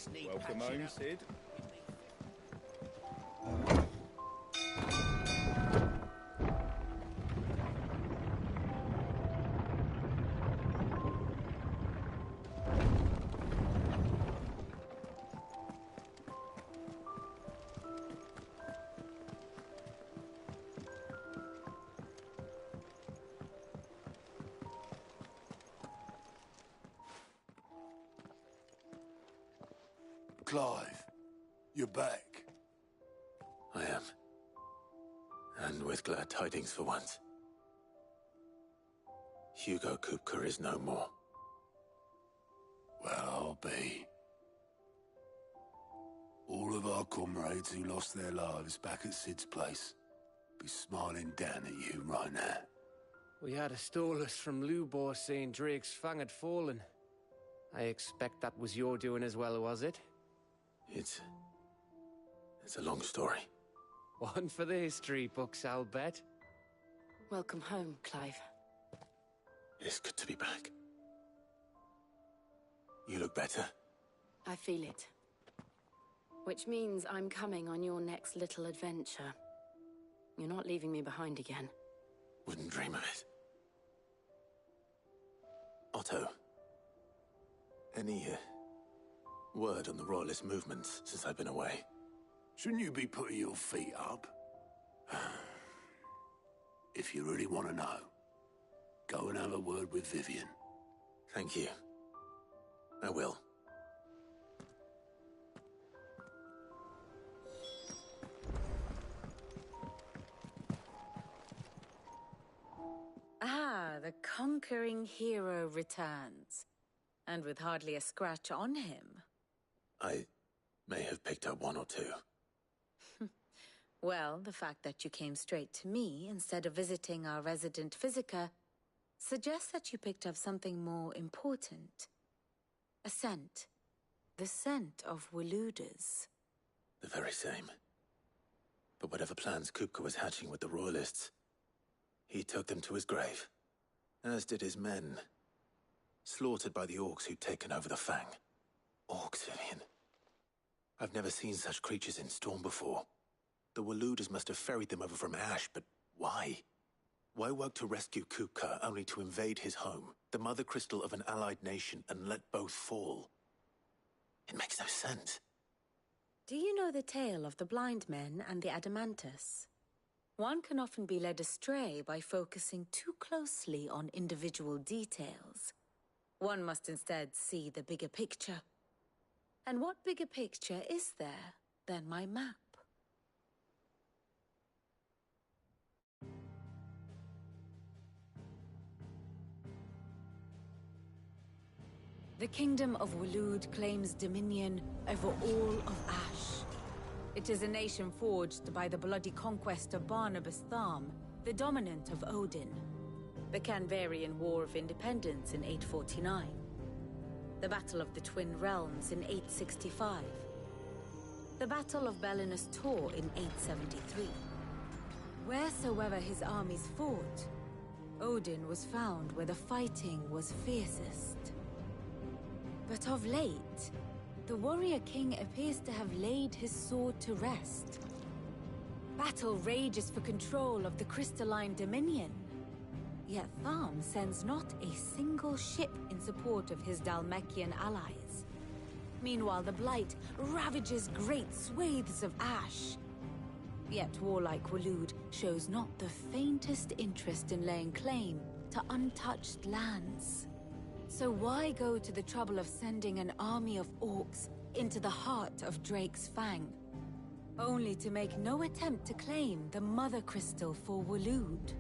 place need Welcome patching home, up. Sid. Clive, you're back. I am. And with glad tidings for once. Hugo Kupka is no more. Well, I'll be. All of our comrades who lost their lives back at Sid's place be smiling down at you right now. We had a stolus from Lubor saying Drake's fang had fallen. I expect that was your doing as well, was it? It's a long story. One for the history books, I'll bet. Welcome home, Clive. It's good to be back. You look better. I feel it. Which means I'm coming on your next little adventure. You're not leaving me behind again. Wouldn't dream of it. Otto. Any word on the Royalist movements since I've been away? Shouldn't you be putting your feet up? If you really want to know, go and have a word with Vivian. Thank you. I will. Ah, the conquering hero returns. And with hardly a scratch on him. I may have picked up one or two. Well, the fact that you came straight to me instead of visiting our resident Physica suggests that you picked up something more important. A scent. The scent of Waloeders. The very same. But whatever plans Kupka was hatching with the Royalists, he took them to his grave. As did his men. Slaughtered by the orcs who'd taken over the Fang. Orcs, Vivian. I've never seen such creatures in Storm before. The Waloeders must have ferried them over from Ash, but why? Why work to rescue Kupka only to invade his home, the mother crystal of an allied nation, and let both fall? It makes no sense. Do you know the tale of the blind men and the Adamantus? One can often be led astray by focusing too closely on individual details. One must instead see the bigger picture. And what bigger picture is there than my map? The Kingdom of Waloed claims dominion over all of Ash. It is a nation forged by the bloody conquest of Barnabas Tharm, the dominant of Odin. The Canvarian War of Independence in 849. The Battle of the Twin Realms in 865. The Battle of Belinus Tor in 873. Wheresoever his armies fought, Odin was found where the fighting was fiercest. But of late, the warrior king appears to have laid his sword to rest. Battle rages for control of the crystalline dominion. Yet Tharm sends not a single ship in support of his Dhalmekian allies. Meanwhile, the Blight ravages great swathes of Ash. Yet warlike Waloed shows not the faintest interest in laying claim to untouched lands. So why go to the trouble of sending an army of orcs into the heart of Drake's Fang, only to make no attempt to claim the Mother Crystal for Waloed?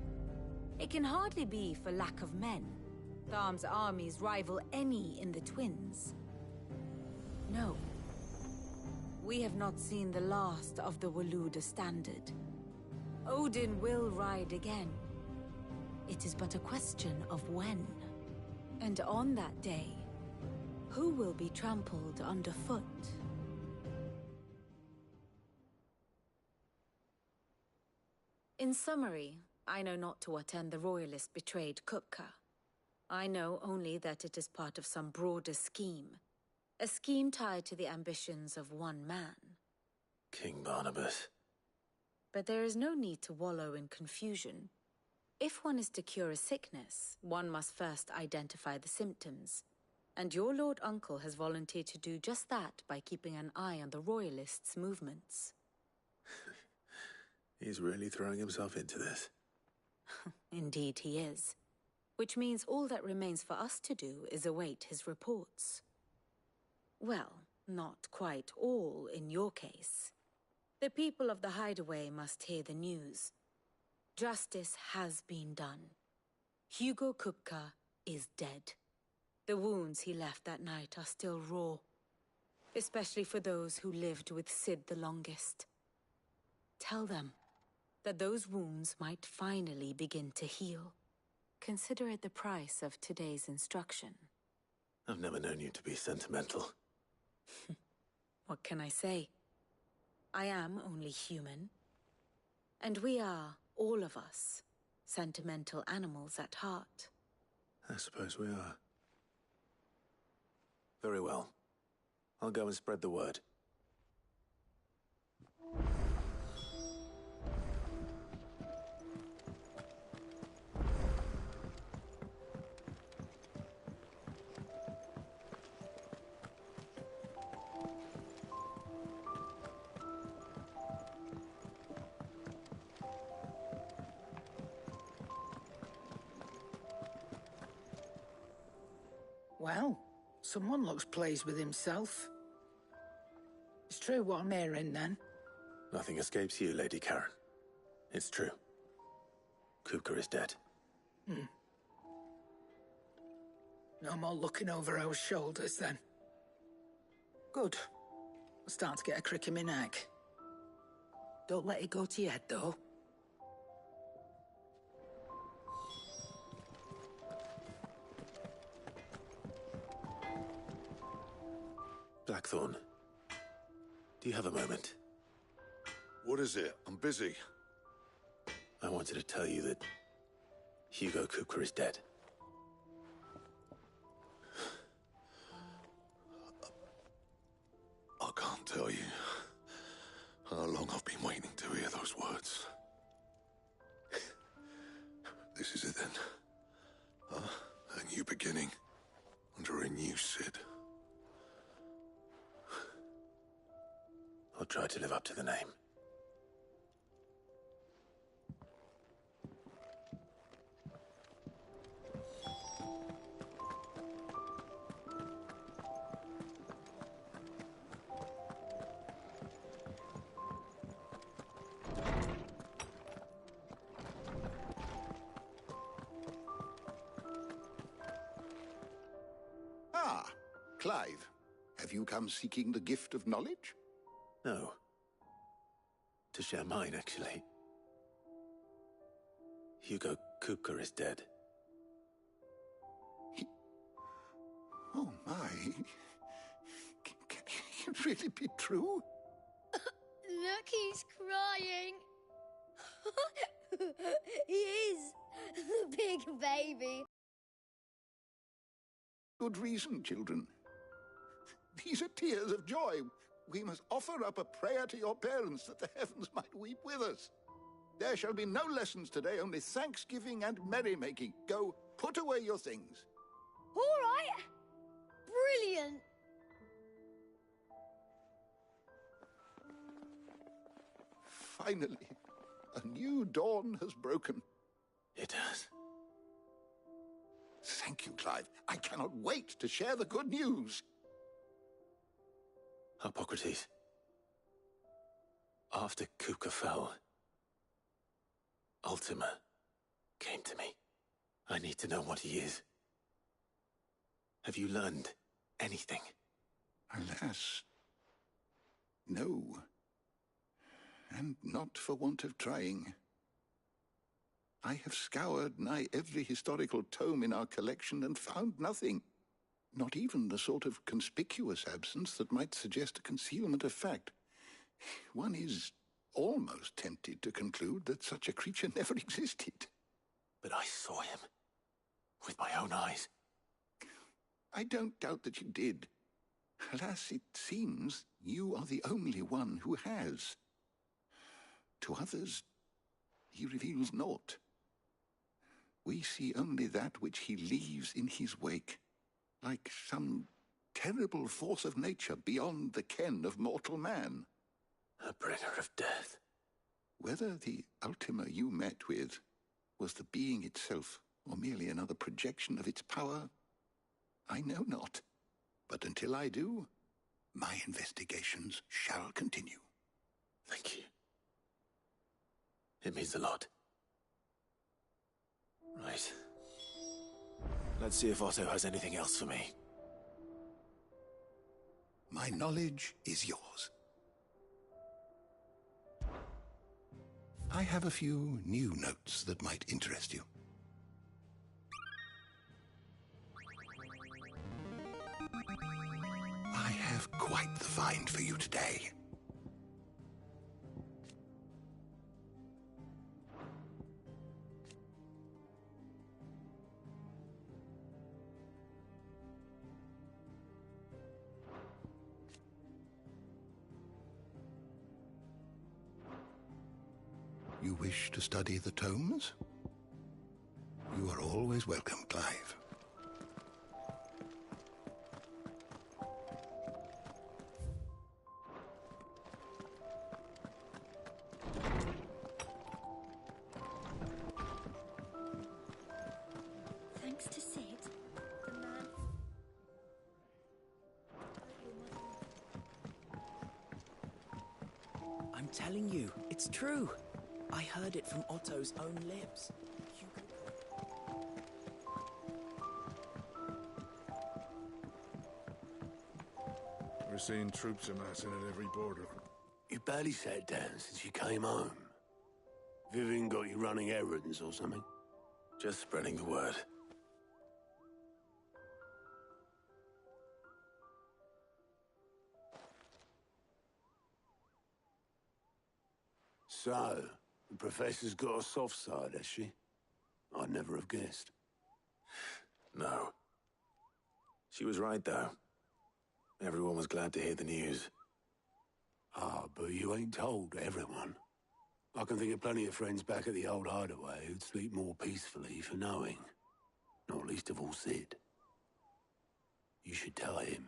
It can hardly be for lack of men. Tharm's armies rival any in the Twins. No. We have not seen the last of the Waloeder standard. Odin will ride again. It is but a question of when. And on that day, who will be trampled underfoot? In summary, I know not to what end the Royalists betrayed Kupka. I know only that it is part of some broader scheme. A scheme tied to the ambitions of one man. King Barnabas. But there is no need to wallow in confusion. If one is to cure a sickness, one must first identify the symptoms. And your Lord Uncle has volunteered to do just that by keeping an eye on the Royalists' movements. He's really throwing himself into this. Indeed he is. Which means all that remains for us to do is await his reports. Well, not quite all in your case. The people of the Hideaway must hear the news. Justice has been done. Hugo Kupka is dead. The wounds he left that night are still raw, especially for those who lived with Cid the longest. Tell them that those wounds might finally begin to heal. Consider it the price of today's instruction. I've never known you to be sentimental. What can I say? I am only human. And we are, all of us, sentimental animals at heart. I suppose we are. Very well. I'll go and spread the word. Well, someone looks pleased with himself. It's true what I'm hearing, then. Nothing escapes you, Lady Karen. It's true. Kupka is dead. No more looking over our shoulders, then. Good. I'm starting to get a crick in my neck. Don't let it go to your head, though. Blackthorn, do you have a moment? What is it? I'm busy. I wanted to tell you that Hugo Kupka is dead. I can't tell you how long I've been waiting to hear those words. This is it then. A new beginning under a new Cid. I'll try to live up to the name. Ah, Clive. Have you come seeking the gift of knowledge? No. To share mine, actually. Hugo Kupka is dead. Oh, my. Can it really be true? Look, he's crying. He is. The big baby. Good reason, children. These are tears of joy. We must offer up a prayer to your parents that the heavens might weep with us. There shall be no lessons today, only thanksgiving and merrymaking. Go, put away your things. All right. Brilliant. Finally, a new dawn has broken. It has. Thank you, Clive. I cannot wait to share the good news. Hippocrates. After Kupka fell, Ultima came to me. I need to know what he is. Have you learned anything? Alas, no. And not for want of trying. I have scoured nigh every historical tome in our collection and found nothing. Not even the sort of conspicuous absence that might suggest a concealment of fact. One is almost tempted to conclude that such a creature never existed. But I saw him. With my own eyes. I don't doubt that you did. Alas, it seems you are the only one who has. To others, he reveals naught. We see only that which he leaves in his wake, like some terrible force of nature beyond the ken of mortal man. A bringer of death. Whether the Ultima you met with was the being itself, or merely another projection of its power, I know not. But until I do, my investigations shall continue. Thank you. It means a lot. Right. Let's see if Otto has anything else for me. My knowledge is yours. I have a few new notes that might interest you. I have quite the find for you today. You wish to study the tomes? You are always welcome, Clive. Thanks to Sid, the man who... I'm telling you, it's true. I heard it from Otto's own lips. We're seeing troops amassing at every border. You barely sat down since you came home. Vivian got you running errands or something? Just spreading the word. So, the Professor's got a soft side, has she? I'd never have guessed. No. She was right, though. Everyone was glad to hear the news. Ah, but you ain't told everyone. I can think of plenty of friends back at the old hideaway who'd sleep more peacefully for knowing. Not least of all Sid. You should tell him.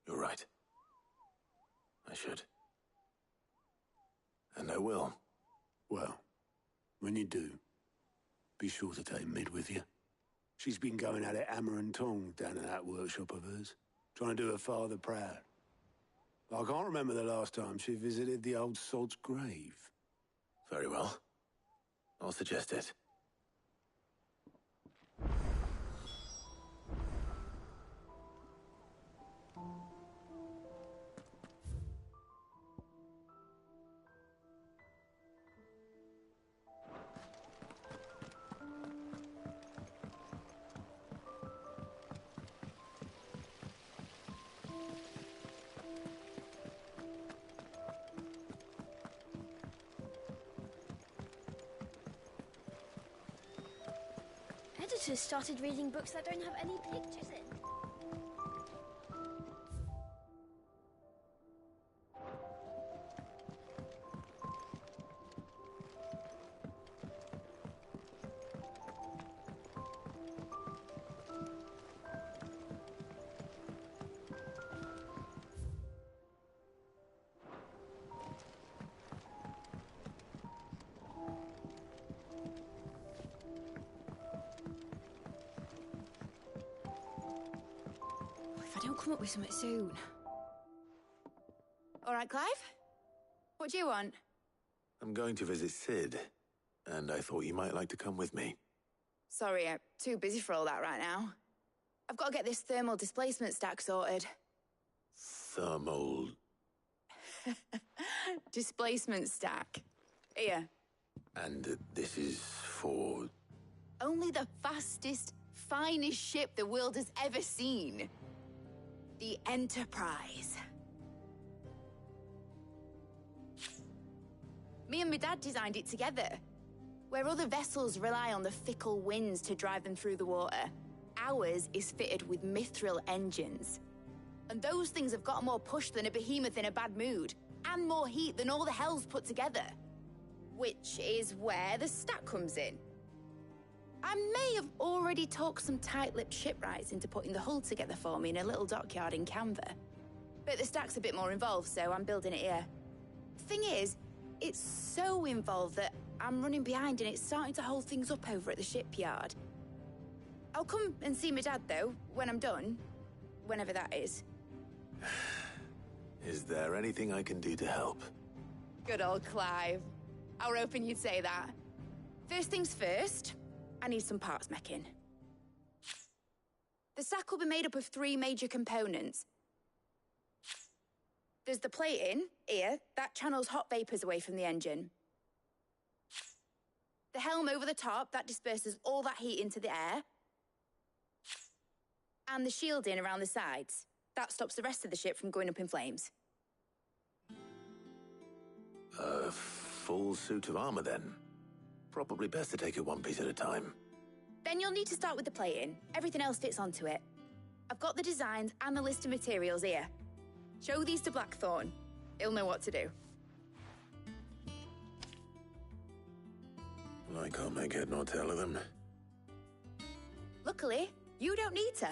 You're right. I should. And I will. Well, when you do, be sure to take Mid with you. She's been going at it hammer and tong down in that workshop of hers, trying to do her father proud. I can't remember the last time she visited the old sod's grave. Very well. I'll suggest it. Editors started reading books that don't have any pictures in. If I don't come up with something soon. All right, Clive? What do you want? I'm going to visit Sid, and I thought you might like to come with me. Sorry, I'm too busy for all that right now. I've got to get this thermal displacement stack sorted. Thermal... Displacement stack. Here. And this is for... Only the fastest, finest ship the world has ever seen. The Enterprise. Me and my dad designed it together. Where other vessels rely on the fickle winds to drive them through the water, Ours is fitted with mithril engines. And those things have got more push than a behemoth in a bad mood, and more heat than all the hells put together. Which is where the stack comes in. I may have already talked some tight-lipped shipwrights into putting the hull together for me in a little dockyard in Canva. But the stack's a bit more involved, so I'm building it here. Thing is, it's so involved that I'm running behind and it's starting to hold things up over at the shipyard. I'll come and see my dad, though, when I'm done. Whenever that is. Is there anything I can do to help? Good old Clive. I were hoping you'd say that. First things first, I need some parts meching. The stack will be made up of 3 major components. There's the plating, here, that channels hot vapors away from the engine. The helm over the top, that disperses all that heat into the air. And the shielding around the sides. That stops the rest of the ship from going up in flames. A full suit of armor, then. Probably best to take it one piece at a time. Then you'll need to start with the plating. Everything else fits onto it. I've got the designs and the list of materials here. Show these to Blackthorn. He'll know what to do. I can't make head nor tail of them. Luckily, you don't need to.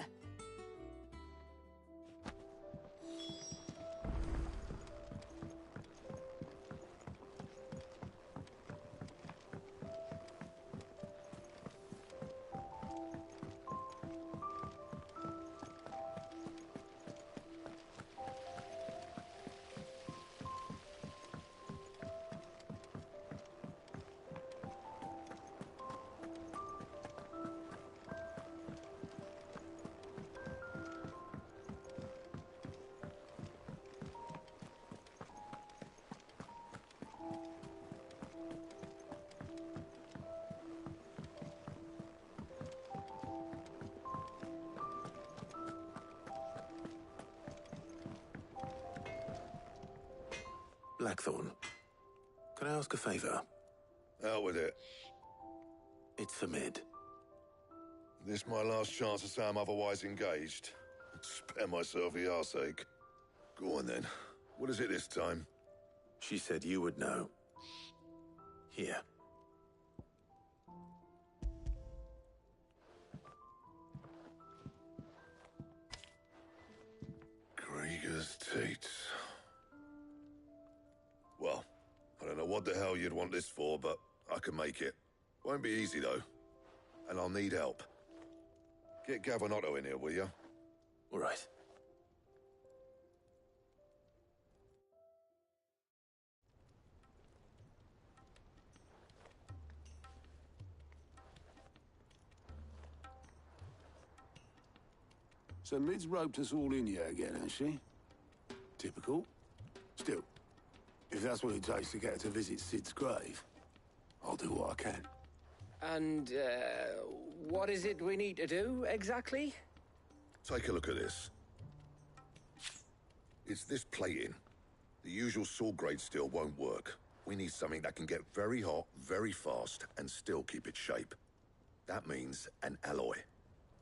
Blackthorn, can I ask a favor? Out with it. It's for Mid. This my last chance to say I'm otherwise engaged. Spare myself the arseache. Go on then. What is it this time? She said you would know. Here. Krieger's Teats. Well, I don't know what the hell you'd want this for, but I can make it. Won't be easy, though. And I'll need help. Get Gavin-Otto in here, will you? All right. So Mid's roped us all in here again, has she? Typical. Still, if that's what it takes to get her to visit Sid's grave, I'll do what I can. And, what is it we need to do, exactly? Take a look at this. It's this plating. The usual sword grade steel won't work. We need something that can get very hot, very fast, and still keep its shape. That means an alloy.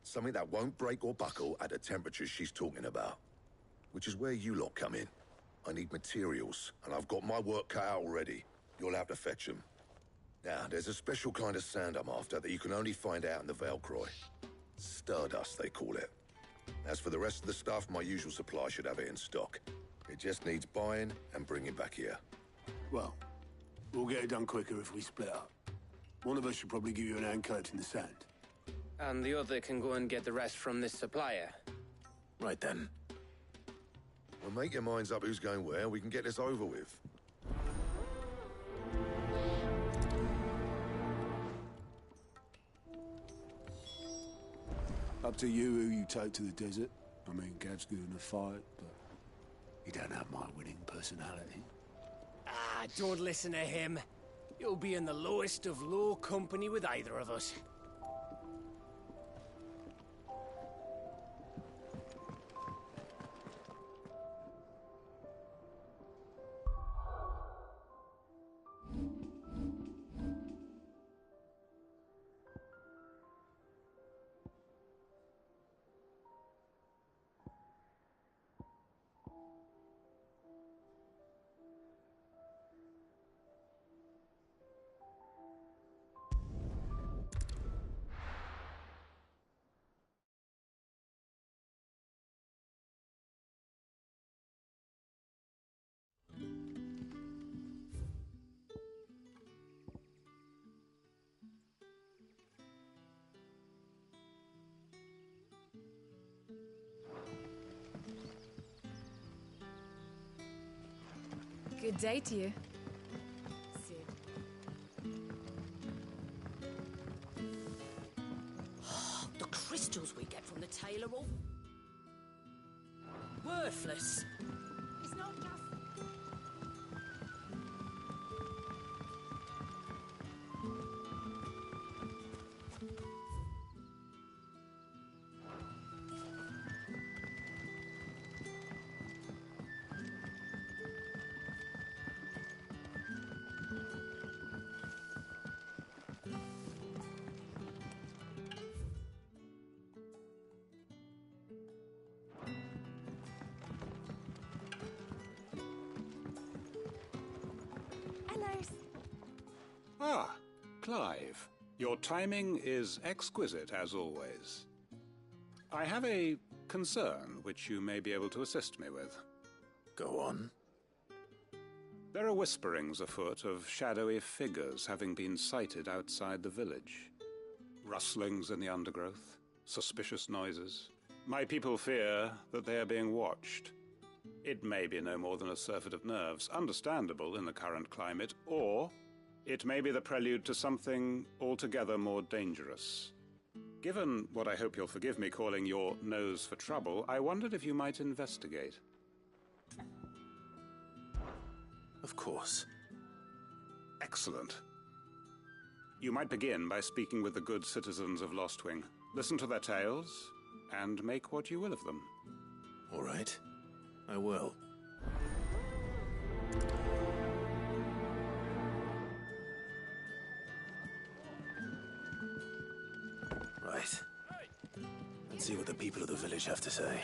Something that won't break or buckle at the temperatures she's talking about. Which is where you lot come in. I need materials, and I've got my work cut out already. You'll have to fetch them. Now, there's a special kind of sand I'm after that you can only find out in the Veilcroy. Stardust, they call it. As for the rest of the stuff, my usual supply should have it in stock. It just needs buying and bringing back here. Well, we'll get it done quicker if we split up. One of us should probably give you an hand collecting the sand. And the other can go and get the rest from this supplier. Right then. Well, make your minds up who's going where, we can get this over with. Up to you who you take to the desert. I mean, Gav's good in a fight, but he don't have my winning personality. Ah, don't listen to him. You'll be in the lowest of low company with either of us. Good day to you. The crystals we get from the tailor all worthless. It's not just... Ah, Clive. Your timing is exquisite, as always. I have a concern which you may be able to assist me with. Go on. There are whisperings afoot of shadowy figures having been sighted outside the village. Rustlings in the undergrowth, suspicious noises. My people fear that they are being watched. It may be no more than a surfeit of nerves, understandable in the current climate, or it may be the prelude to something altogether more dangerous. Given what I hope you'll forgive me calling your nose for trouble, I wondered if you might investigate. Of course. Excellent. You might begin by speaking with the good citizens of Lostwing. Listen to their tales, and make what you will of them. All right. I will. Right. Let's see what the people of the village have to say.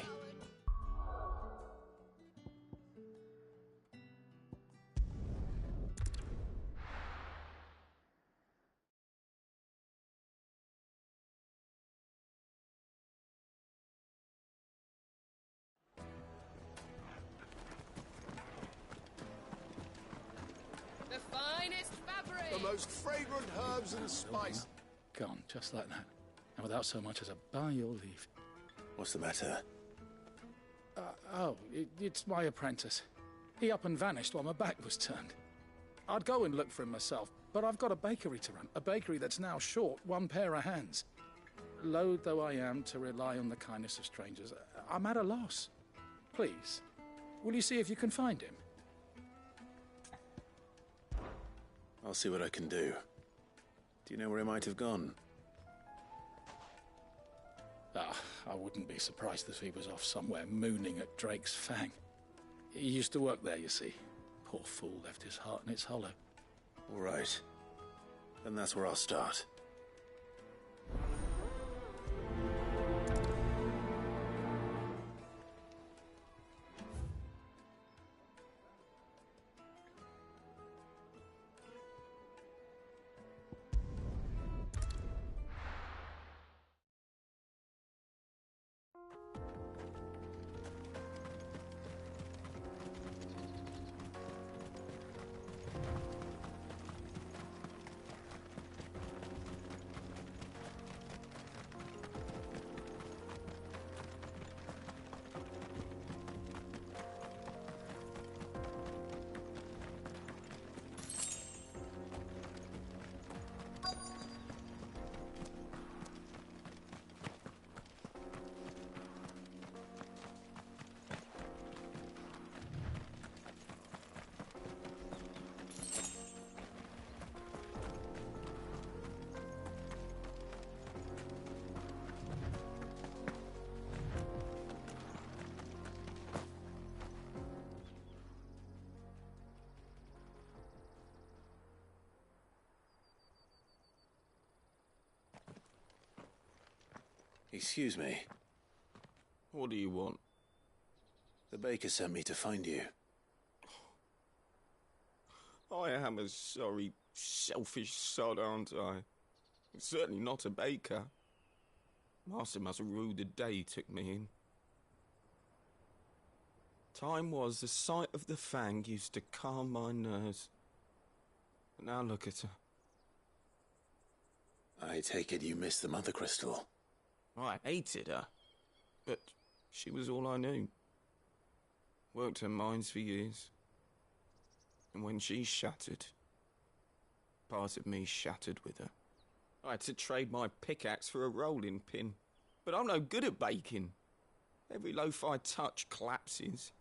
The finest fabric! The most fragrant herbs and spice. Gone, just like that. And without so much as a by your leave. What's the matter? It's my apprentice. He up and vanished while my back was turned. I'd go and look for him myself, but I've got a bakery to run. A bakery that's now short one pair of hands. Loath though I am to rely on the kindness of strangers, I'm at a loss. Please, will you see if you can find him? I'll see what I can do. Do you know where he might have gone? I wouldn't be surprised if he was off somewhere mooning at Drake's Fang. He used to work there, you see. Poor fool left his heart in its hollow. All right. Then that's where I'll start. Excuse me. What do you want? The baker sent me to find you. I am a sorry, selfish sod, aren't I? Certainly not a baker. Master must have ruled the day he took me in. Time was the sight of the Fang used to calm my nerves. But now look at her. I take it you missed the Mother Crystal. I hated her, but she was all I knew. Worked her mines for years. And when she's shattered, part of me shattered with her. I had to trade my pickaxe for a rolling pin. But I'm no good at baking. Every loaf I touch collapses.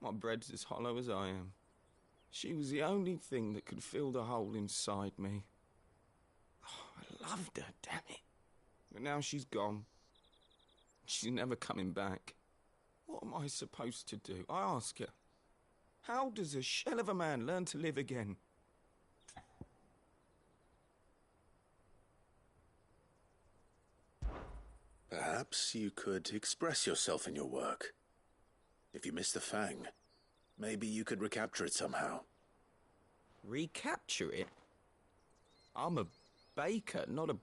My bread's as hollow as I am. She was the only thing that could fill the hole inside me. Oh, I loved her, damn it. But now she's gone. She's never coming back. What am I supposed to do? I ask her. How does a shell of a man learn to live again? Perhaps you could express yourself in your work. If you miss the Fang, maybe you could recapture it somehow. Recapture it? I'm a baker, not a...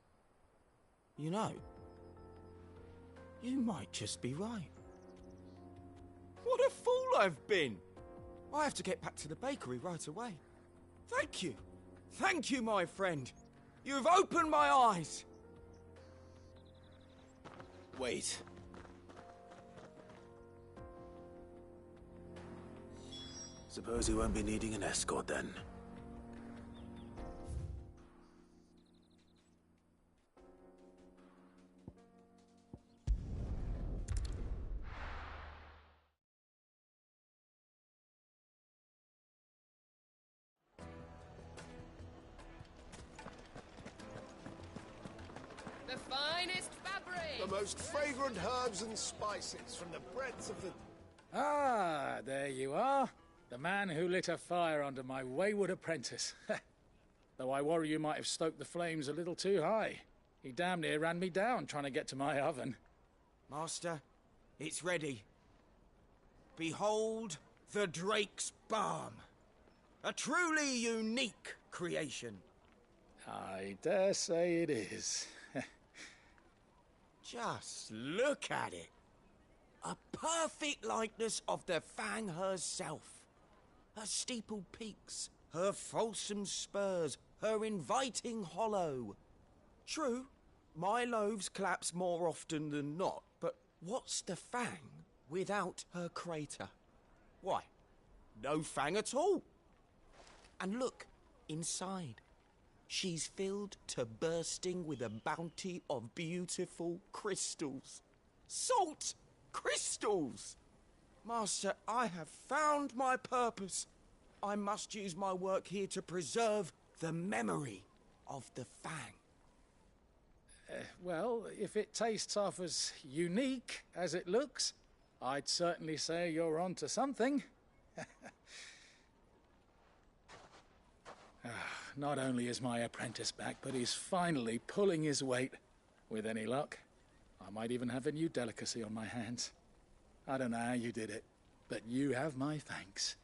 You know, you might just be right. What a fool I've been! I have to get back to the bakery right away. Thank you. Thank you, my friend. You've opened my eyes. Wait. Suppose you won't be needing an escort then. The finest fabric! The most fragrant herbs and spices from the breadths of the... Ah, there you are. The man who lit a fire under my wayward apprentice. Though I worry you might have stoked the flames a little too high. He damn near ran me down trying to get to my oven. Master, it's ready. Behold the Drake's Balm. A truly unique creation. I dare say it is. Just look at it. A perfect likeness of the Fang herself. Her steepled peaks, her fulsome spurs, her inviting hollow. True, my loaves collapse more often than not, but what's the Fang without her crater? Why, no Fang at all. And look, inside. She's filled to bursting with a bounty of beautiful crystals. Salt crystals! Master, I have found my purpose. I must use my work here to preserve the memory of the Fang. Well, if it tastes half as unique as it looks, I'd certainly say you're onto something. Not only is my apprentice back, but he's finally pulling his weight. With any luck, I might even have a new delicacy on my hands. I don't know how you did it, but you have my thanks.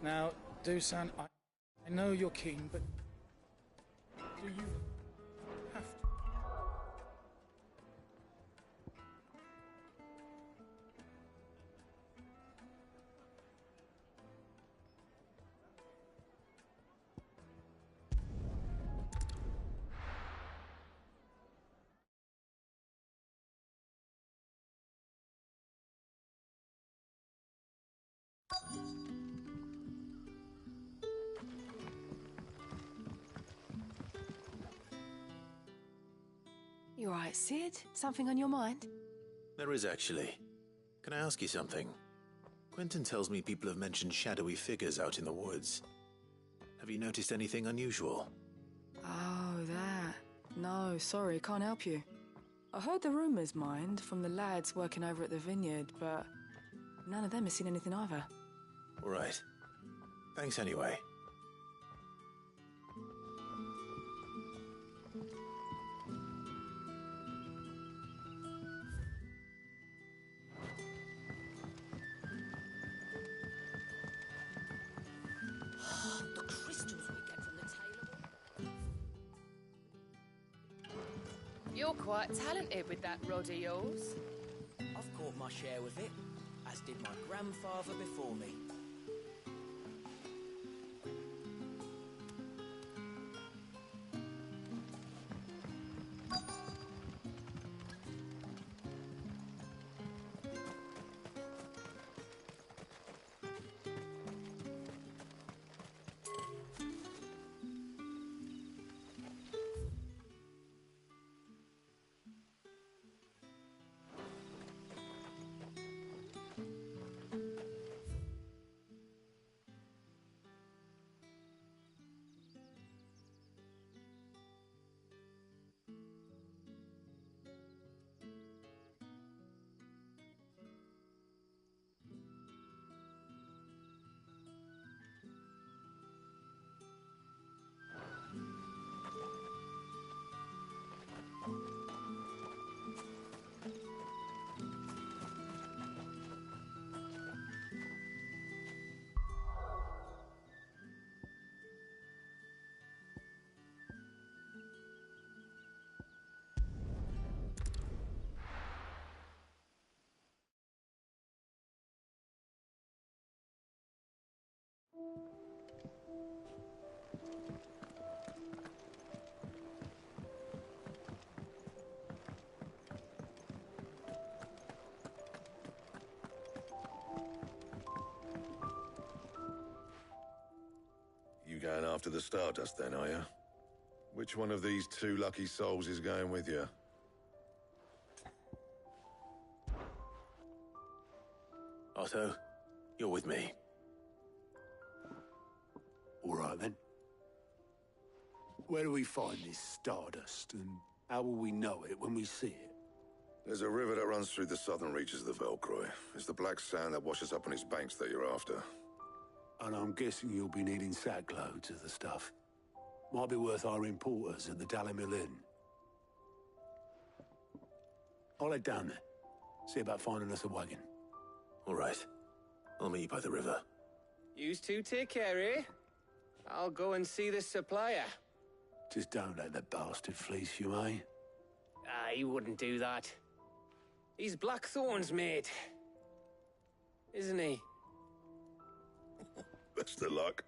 Now, Dusan, I know you're keen, but do you have to? You all right, Sid? Something on your mind? There is actually. Can I ask you something? Quentin tells me people have mentioned shadowy figures out in the woods. Have you noticed anything unusual? Oh, that. No, sorry, can't help you. I heard the rumours, mind, from the lads working over at the vineyard, but none of them has seen anything either. All right. Thanks anyway. You're quite talented with that rod of yours. I've caught my share with it, as did my grandfather before me. You going after the Stardust then, are you? Which one of these two lucky souls is going with you? Otto, you're with me. All right, then. Where do we find this Stardust, and how will we know it when we see it? There's a river that runs through the southern reaches of the Velcroy. It's the black sand that washes up on its banks that you're after. And I'm guessing you'll be needing sackloads of the stuff. Might be worth hiring porters at the Dalimil Inn. I'll head down there. See about finding us a wagon. All right. I'll meet you by the river. Yous two take care, eh? I'll go and see this supplier. Just don't let the bastard fleece you, eh? Ah, he wouldn't do that. He's Blackthorn's mate. Isn't he? Best of luck.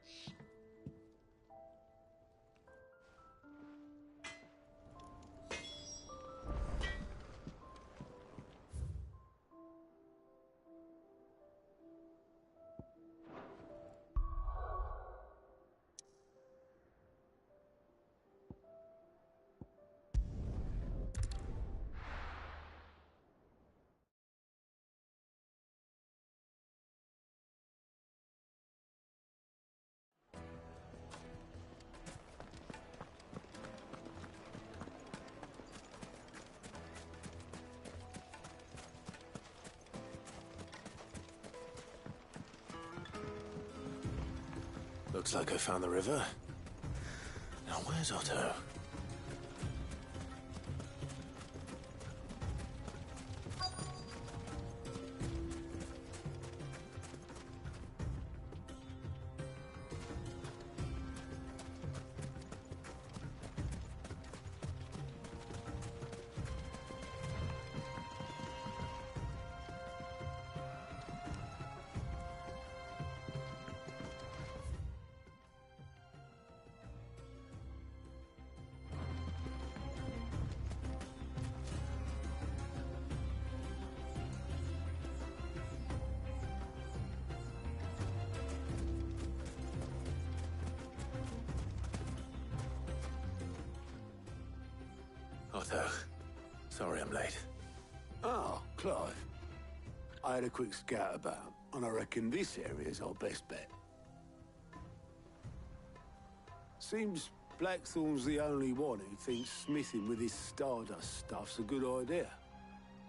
Looks like I found the river. Now where's Otto? Otto, sorry I'm late. Oh, Clive. I had a quick scout about, and I reckon this area's our best bet. Seems Blackthorn's the only one who thinks smithing with his Stardust stuff's a good idea.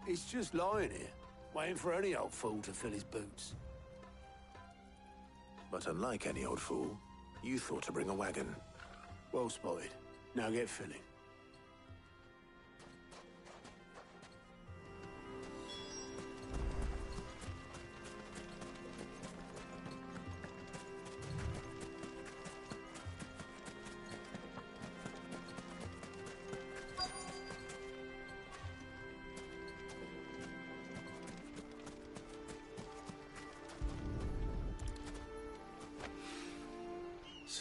It's just lying here, waiting for any old fool to fill his boots. But unlike any old fool, you thought to bring a wagon. Well spotted. Now get filling.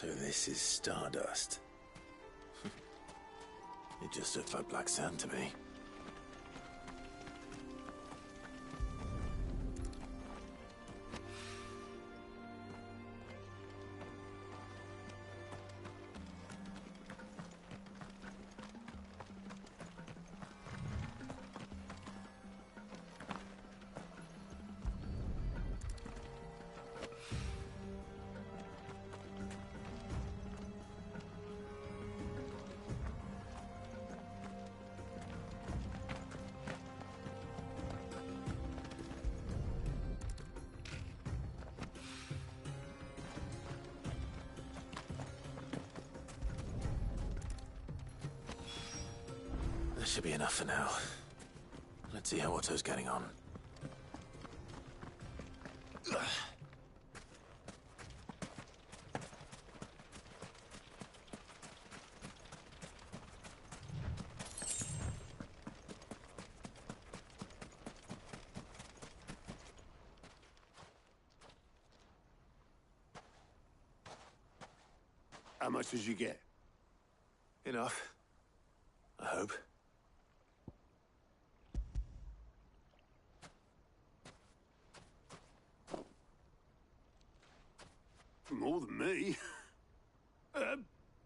So this is Stardust. It just looked like black sand to me. That should be enough for now. Let's see how Otto's getting on. How much did you get? Enough. I hope. More than me.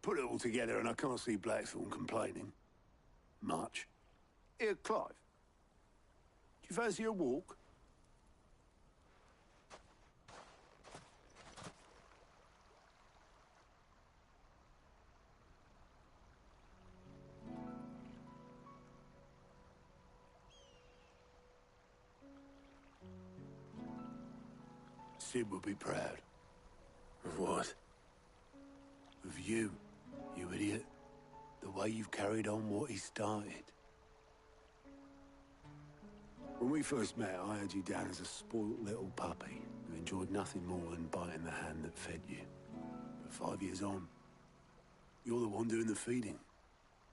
Put it all together and I can't see Blackthorn complaining. Much. Here, Clive. Do you fancy a walk? Sid would be proud. Of what? Of you, you idiot. The way you've carried on what he started. When we first met, I had you down as a spoilt little puppy who enjoyed nothing more than biting the hand that fed you. But 5 years on, you're the one doing the feeding.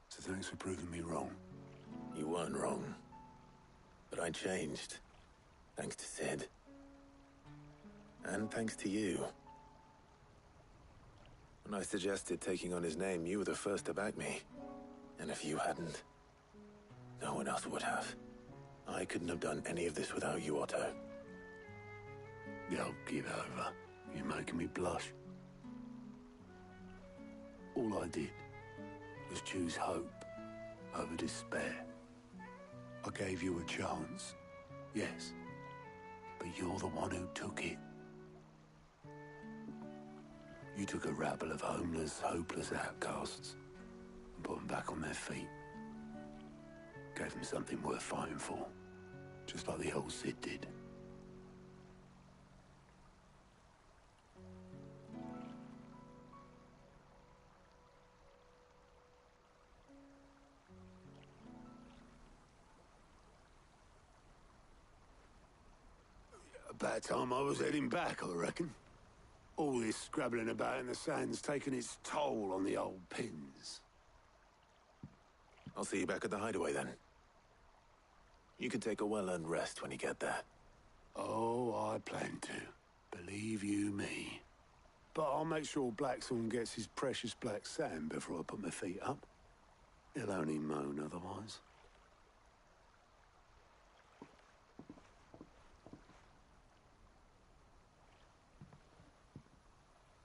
So thanks for proving me wrong. You weren't wrong. But I changed. Thanks to Sid. And thanks to you. When I suggested taking on his name, you were the first to back me. And if you hadn't, no one else would have. I couldn't have done any of this without you, Otto. Yo, give over. You're making me blush. All I did was choose hope over despair. I gave you a chance, yes, but you're the one who took it. You took a rabble of homeless, hopeless outcasts and put them back on their feet. Gave them something worth fighting for, just like the old Sid did. About time I was heading back, I reckon. All this scrabbling about in the sand's taken its toll on the old pins. I'll see you back at the hideaway then. You can take a well-earned rest when you get there. Oh, I plan to. Believe you me. But I'll make sure Blackthorn gets his precious black sand before I put my feet up. He'll only moan otherwise.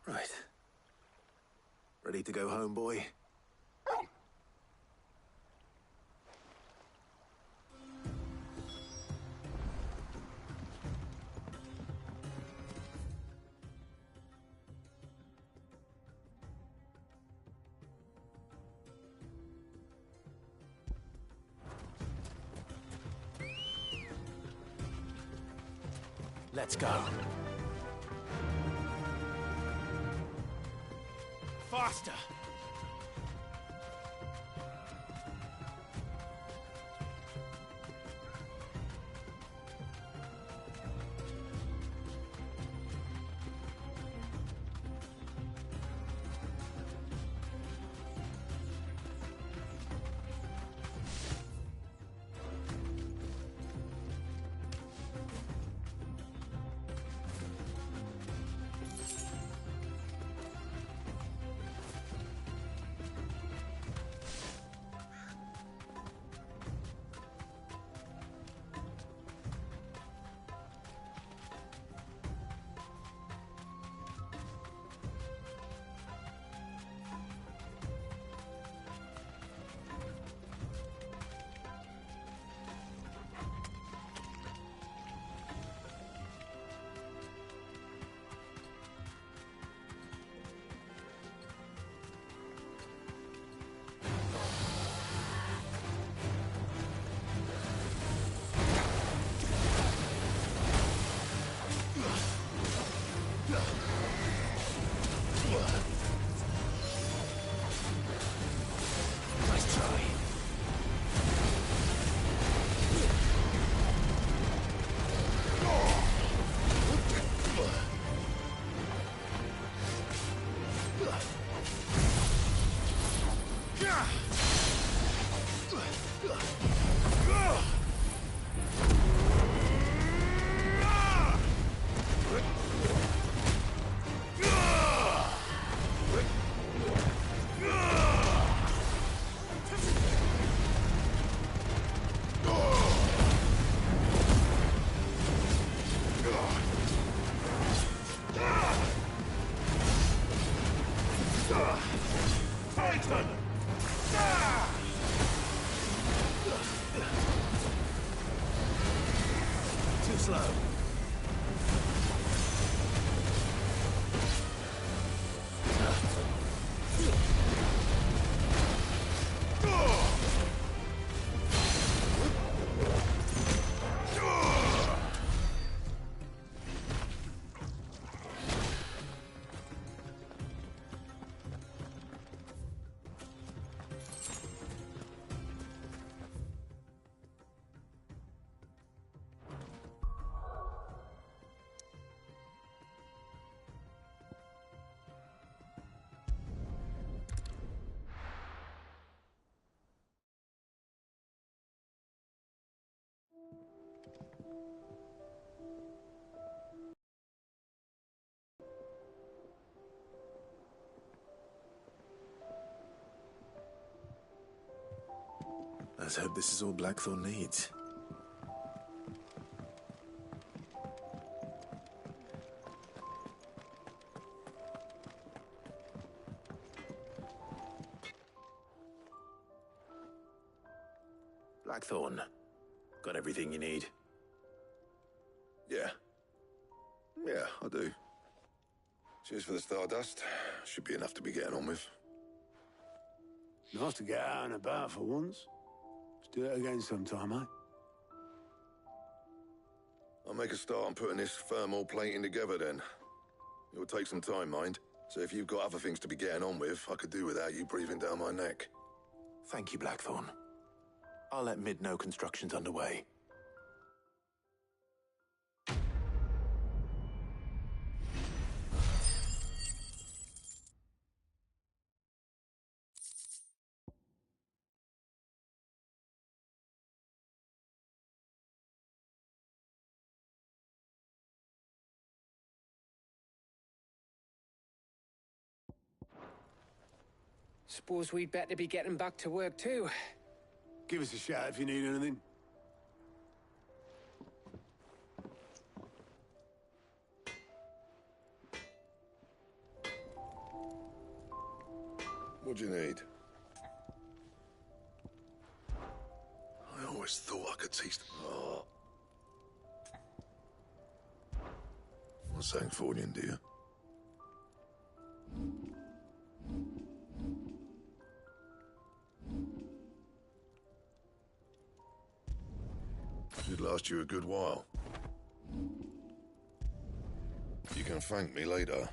Right. Ready to go home, boy? Let's go. Faster! slow. Let's hope this is all Blackthorn needs. Blackthorn, got everything you need? Yeah. Yeah, I do. Cheers for the Stardust. Should be enough to be getting on with. Nice to get out and about for once. Let's do it again sometime, eh? I'll make a start on putting this thermal plating together then. It will take some time, mind. So if you've got other things to be getting on with, I could do without you breathing down my neck. Thank you, Blackthorn. I'll let Mid know construction's underway. Suppose we'd better be getting back to work too. Give us a shout if you need anything. What do you need? I always thought I could taste... Oh. What's that for you, dear? Should last you a good while. You can thank me later.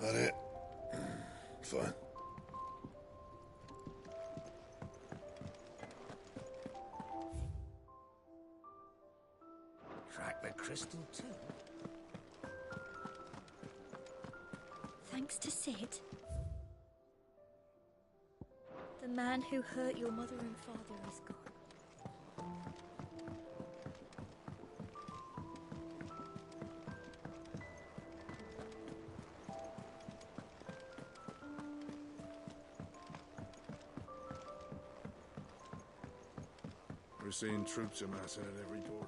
That it? Fine. Track the crystal too. Thanks to Cid. The man who hurt your mother and father is gone. We're seeing troops amassing at every border.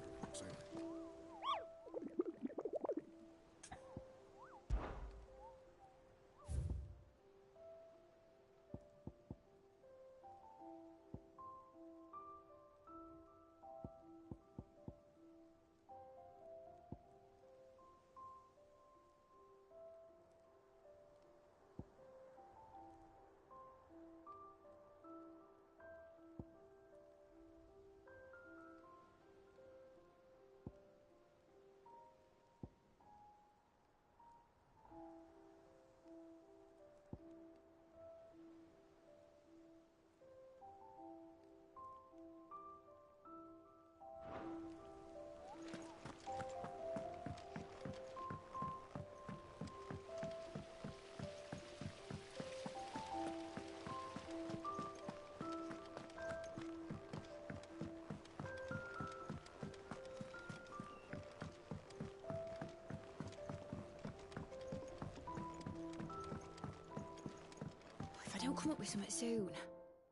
If I don't come up with something soon.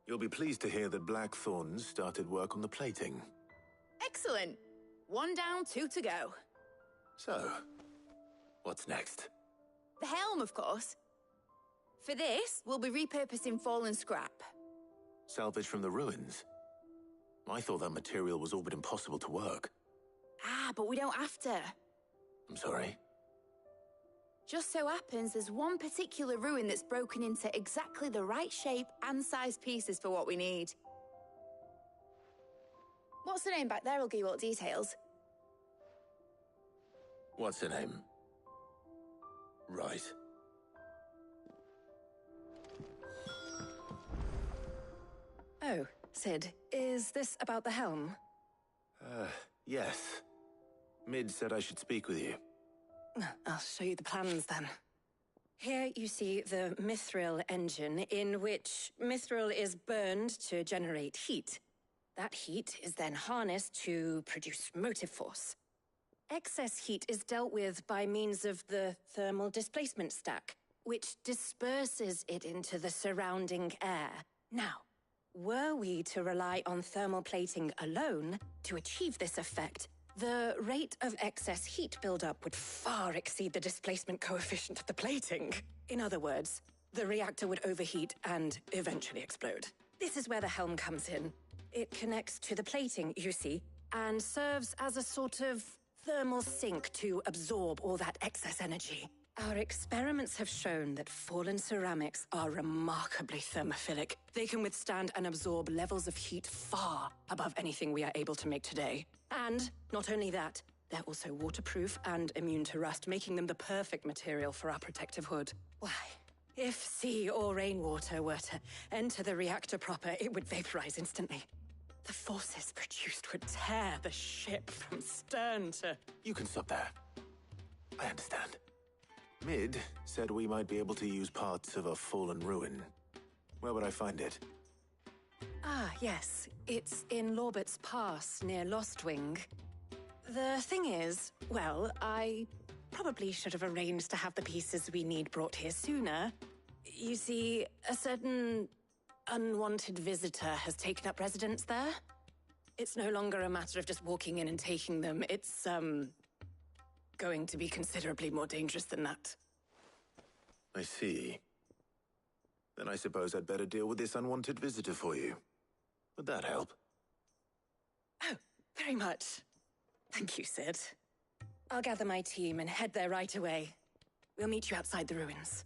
You'll be pleased to hear that Blackthorn's started work on the plating. Excellent. 1 down, 2 to go. So, what's next? The helm, of course. For this, we'll be repurposing fallen scrap. Salvage from the ruins? I thought that material was all but impossible to work. Ah, but we don't have to. I'm sorry. Just so happens there's one particular ruin that's broken into exactly the right shape and size pieces for what we need. What's the name back there? I'll give you all the details. What's her name? Right. Oh, Cid, is this about the helm? Yes. Mid said I should speak with you. I'll show you the plans then. Here you see the Mithril engine, in which Mithril is burned to generate heat. That heat is then harnessed to produce motive force. Excess heat is dealt with by means of the thermal displacement stack, which disperses it into the surrounding air. Now, were we to rely on thermal plating alone to achieve this effect, the rate of excess heat buildup would far exceed the displacement coefficient of the plating. In other words, the reactor would overheat and eventually explode. This is where the helm comes in. It connects to the plating, you see, and serves as a sort of thermal sink to absorb all that excess energy. Our experiments have shown that fallen ceramics are remarkably thermophilic. They can withstand and absorb levels of heat far above anything we are able to make today. And not only that, they're also waterproof and immune to rust, making them the perfect material for our protective hood. Why, if sea or rainwater were to enter the reactor proper, it would vaporize instantly. The forces produced would tear the ship from stern to... You can stop there. I understand. Mid said we might be able to use parts of a fallen ruin. Where would I find it? Ah, yes. It's in Lorbert's Pass, near Lostwing. The thing is, well, I probably should have arranged to have the pieces we need brought here sooner. You see, a certain unwanted visitor has taken up residence there. It's no longer a matter of just walking in and taking them. It's, going to be considerably more dangerous than that. I see. Then I suppose I'd better deal with this unwanted visitor for you. Would that help? Oh, very much. Thank you, Cid. I'll gather my team and head there right away. We'll meet you outside the ruins.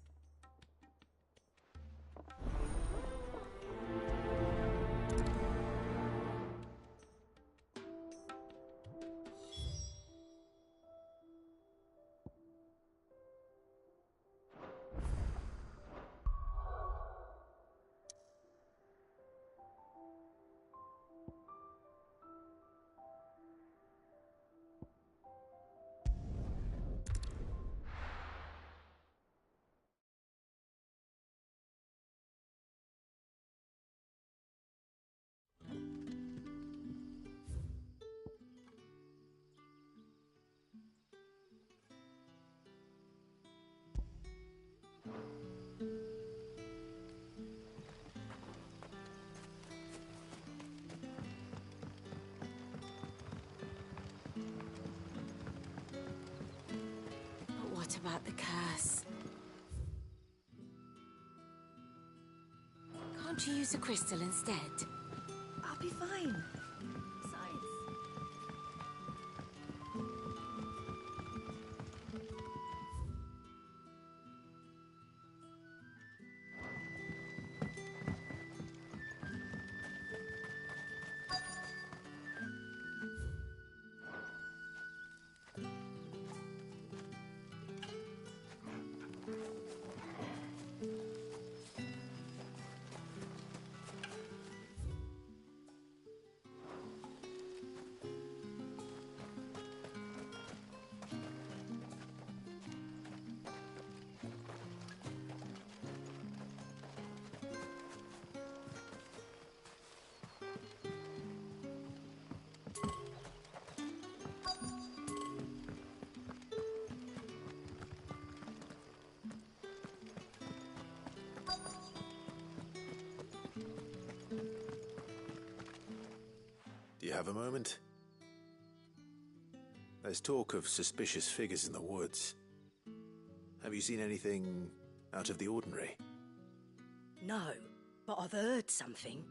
What about the curse? Can't you use a crystal instead? I'll be fine. Besides... Do you have a moment? There's talk of suspicious figures in the woods. Have you seen anything out of the ordinary? No, but I've heard something.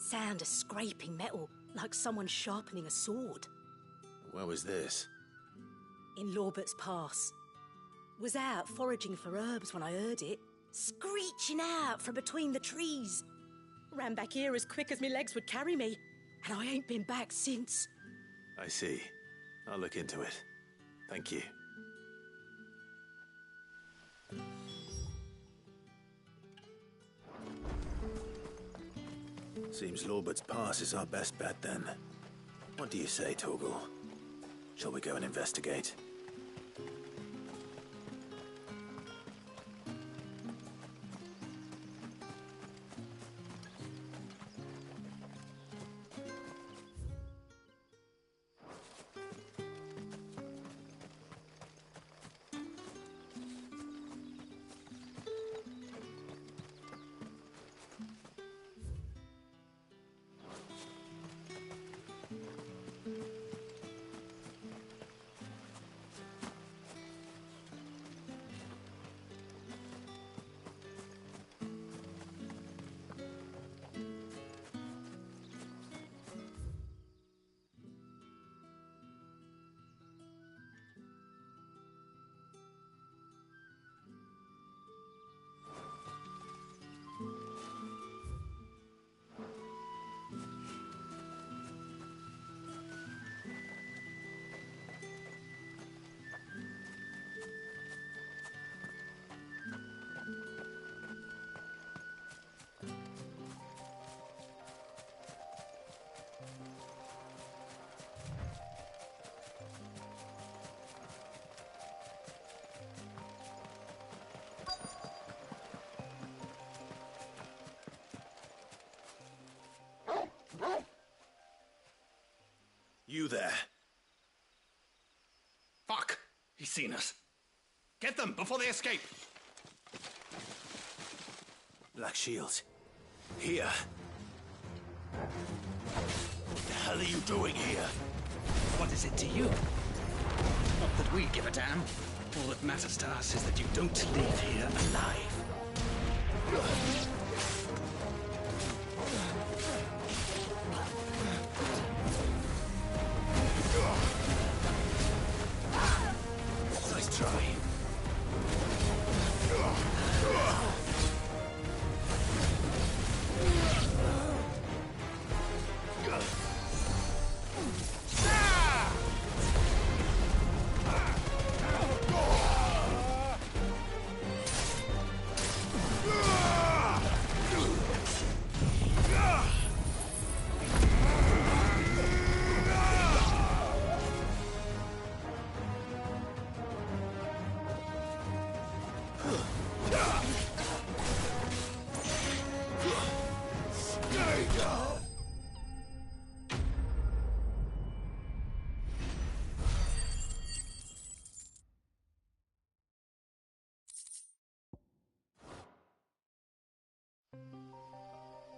Sound of scraping metal, like someone sharpening a sword. Where was this? In Lorbert's Pass. Was out foraging for herbs when I heard it, screeching out from between the trees. Ran back here as quick as my legs would carry me, and I ain't been back since. I see. I'll look into it. Thank you. Seems Lorbert's Pass is our best bet then. What do you say, Torgal? Shall we go and investigate? You there. Fuck! He's seen us. Get them before they escape! Black Shield. Here. What the hell are you doing here? What is it to you? Not that we give a damn. All that matters to us is that you don't leave here alive. Nice try.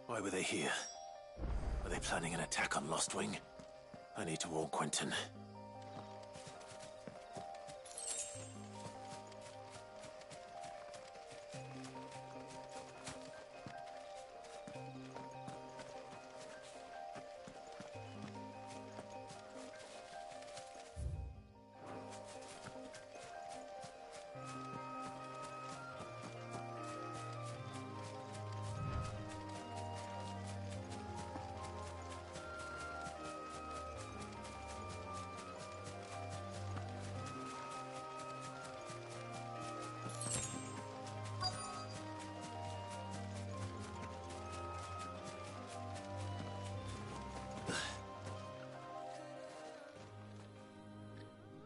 Why were they here? Were they planning an attack on Lostwing? I need to warn Quentin.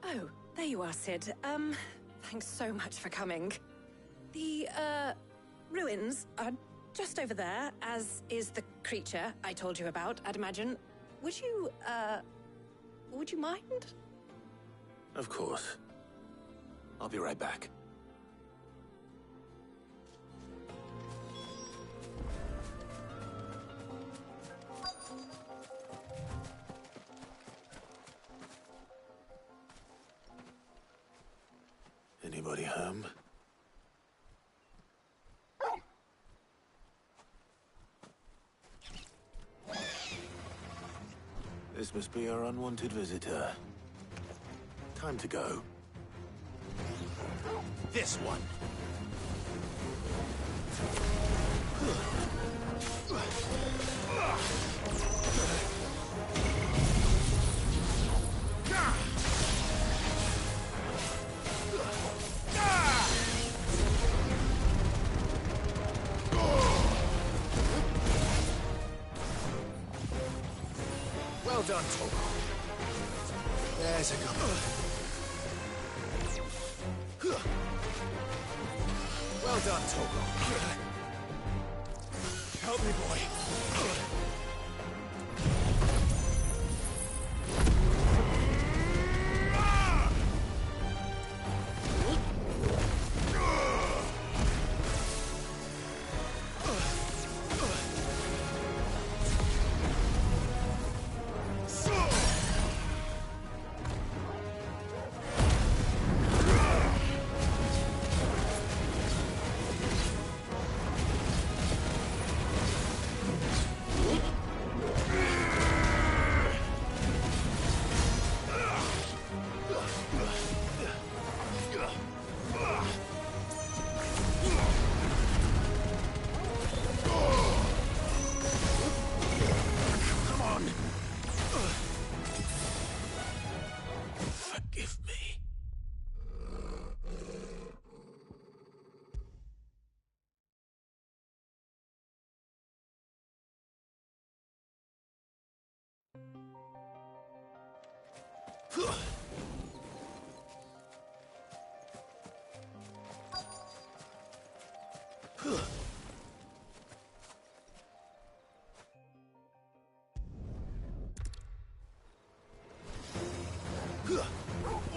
Oh, there you are, Sid. Thanks so much for coming. The, ruins are just over there, as is the creature I told you about, I'd imagine. Would you mind? Of course. I'll be right back. Anybody home? This must be our unwanted visitor. Time to go. This one. Well done, Torgal. There's a good one. Well done, Torgal. Help me, boy.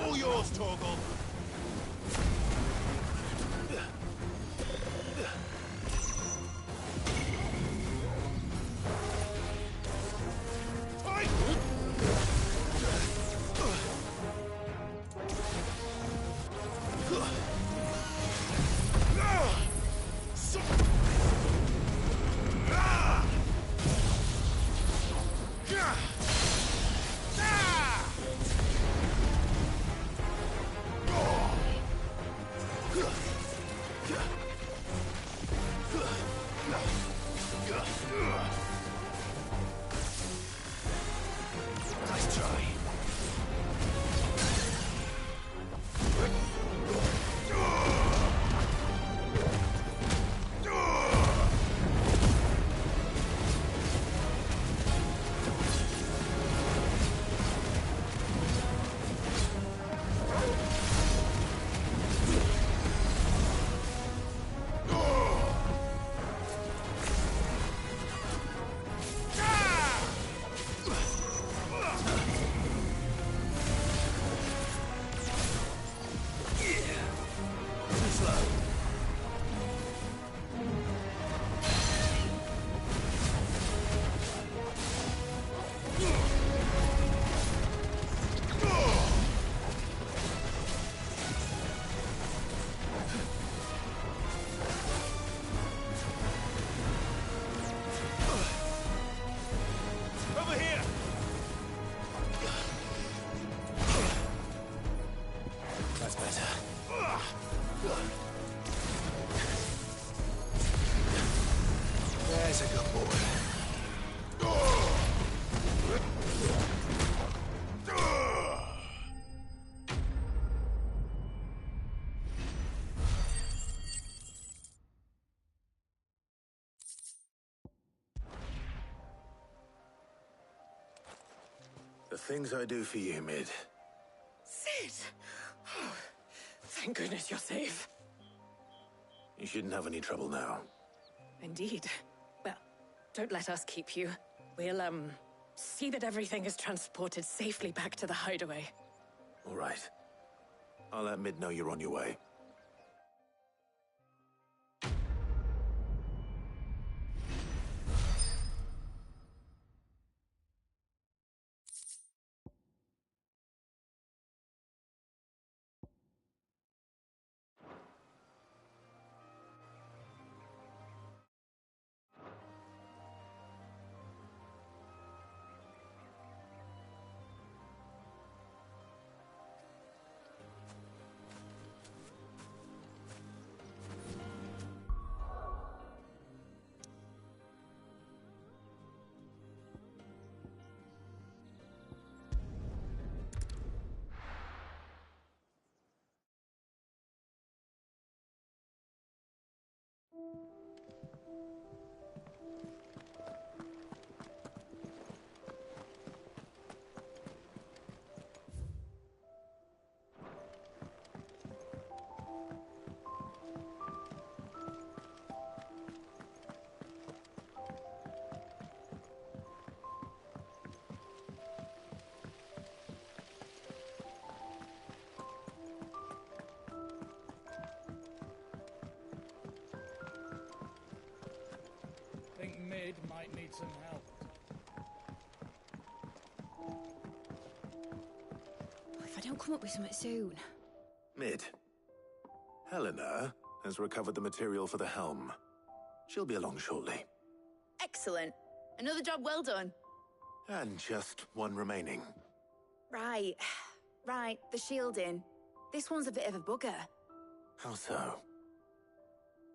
All yours, Torgal. Nice try. There's a good boy. The things I do for you, Mid. Cid! Oh, thank goodness you're safe. You shouldn't have any trouble now. Indeed. Well, don't let us keep you. We'll, see that everything is transported safely back to the hideaway. All right. I'll let Mid know you're on your way. Think Mid might need some help. If I don't come up with something soon. Mid. Helena has recovered the material for the helm. She'll be along shortly. Excellent. Another job well done. And just one remaining. Right. Right, the shielding. This one's a bit of a bugger. How so?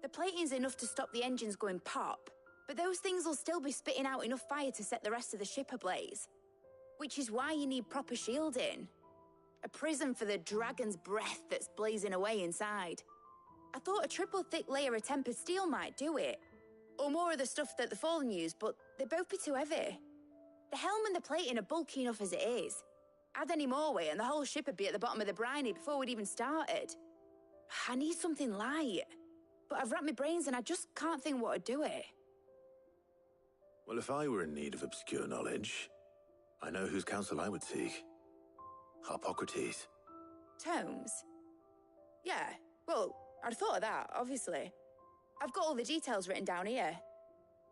The plating's enough to stop the engines going pop, but those things will still be spitting out enough fire to set the rest of the ship ablaze. Which is why you need proper shielding. A prison for the dragon's breath that's blazing away inside. I thought a triple thick layer of tempered steel might do it. Or more of the stuff that the Fallen use, but they'd both be too heavy. The helm and the plating are bulky enough as it is. Add any more weight and the whole ship would be at the bottom of the briny before we'd even started. I need something light. But I've racked my brains and I just can't think what would do it. Well, if I were in need of obscure knowledge, I know whose counsel I would seek. Harpocrates. Tomes? Yeah, well, I'd thought of that, obviously. I've got all the details written down here.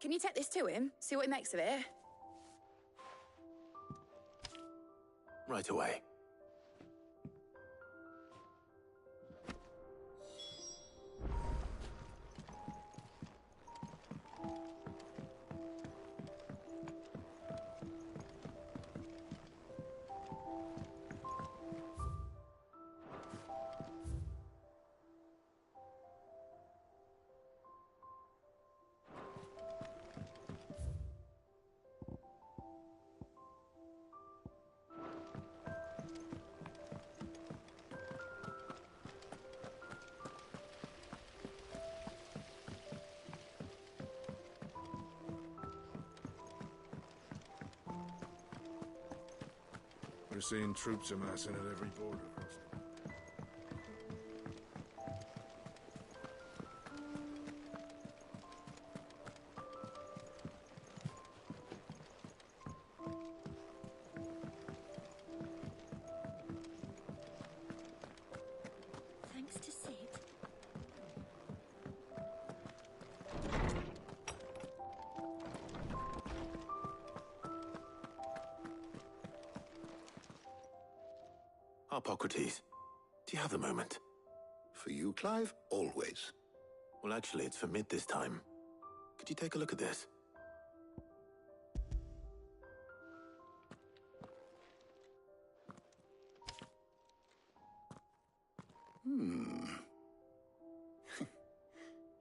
Can you take this to him, see what he makes of it? Right away. We're seeing troops amassing at every border crossing. Thanks to Sid. Harpocrates, do you have a moment? For you, Clive, always. Well, actually, it's for Mid this time. Could you take a look at this?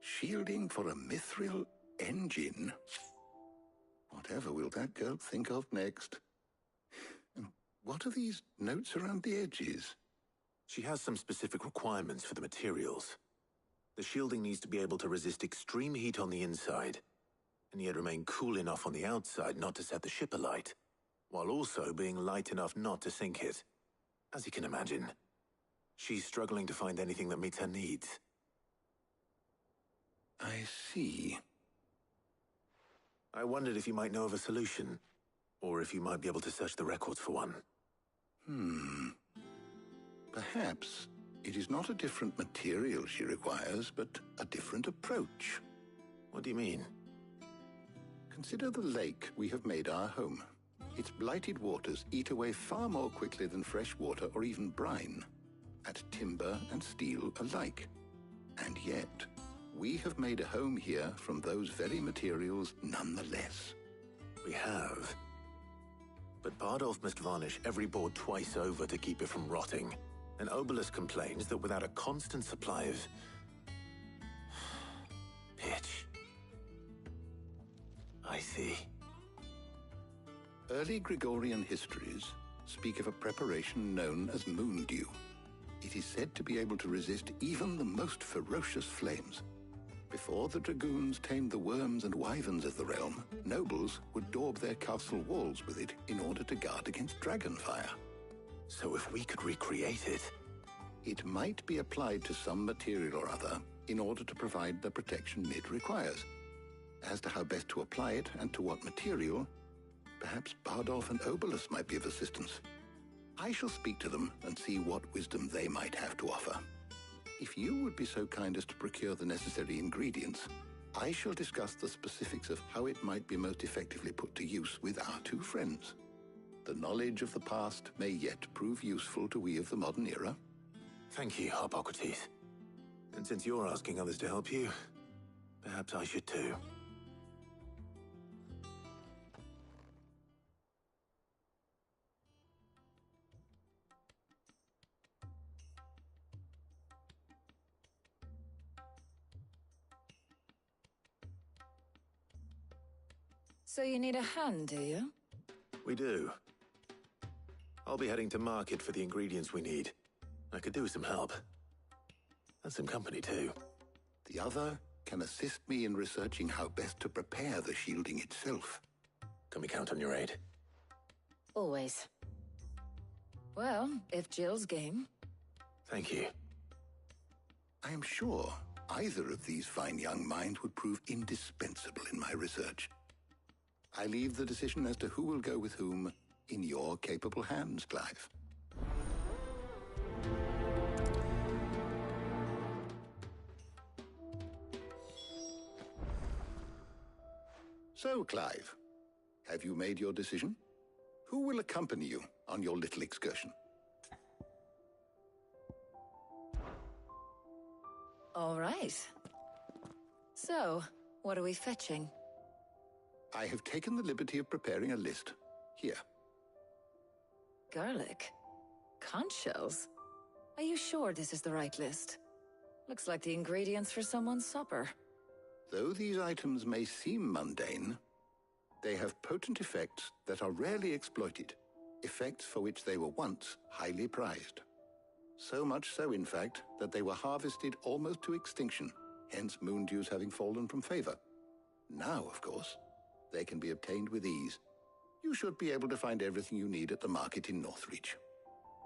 Shielding for a mithril engine? Whatever will that girl think of next? And what are these notes around the edges? She has some specific requirements for the materials. The shielding needs to be able to resist extreme heat on the inside, and yet remain cool enough on the outside not to set the ship alight, while also being light enough not to sink it. As you can imagine, she's struggling to find anything that meets her needs. I see. I wondered if you might know of a solution, or if you might be able to search the records for one. Perhaps it is not a different material she requires, but a different approach. What do you mean? Consider the lake we have made our home. Its blighted waters eat away far more quickly than fresh water or even brine, at timber and steel alike. And yet, we have made a home here from those very materials nonetheless. We have. But Bardolph must varnish every board twice over to keep it from rotting. And Obelisk complains that without a constant supply of pitch. I see. Early Gregorian histories speak of a preparation known as moondew. It is said to be able to resist even the most ferocious flames. Before the dragoons tamed the worms and wyverns of the realm, nobles would daub their castle walls with it in order to guard against dragon fire. So if we could recreate it... It might be applied to some material or other in order to provide the protection Mid requires. As to how best to apply it and to what material, perhaps Bardolph and Obolus might be of assistance. I shall speak to them and see what wisdom they might have to offer. If you would be so kind as to procure the necessary ingredients, I shall discuss the specifics of how it might be most effectively put to use with our two friends. The knowledge of the past may yet prove useful to we of the modern era. Thank you, Harpocrates. And since you're asking others to help you, perhaps I should too. So you need a hand, do you? We do. I'll be heading to market for the ingredients we need. I could do with some help. And some company, too. The other can assist me in researching how best to prepare the shielding itself. Can we count on your aid? Always. Well, if Jill's game. Thank you. I am sure either of these fine young minds would prove indispensable in my research. I leave the decision as to who will go with whom in your capable hands, Clive. So, Clive, have you made your decision? Who will accompany you on your little excursion? All right. So, what are we fetching? I have taken the liberty of preparing a list. Here. Garlic? Conch shells? Are you sure this is the right list? Looks like the ingredients for someone's supper. Though these items may seem mundane, they have potent effects that are rarely exploited, effects for which they were once highly prized. So much so, in fact, that they were harvested almost to extinction, hence moon dews having fallen from favor. Now, of course, they can be obtained with ease. You should be able to find everything you need at the market in Northreach.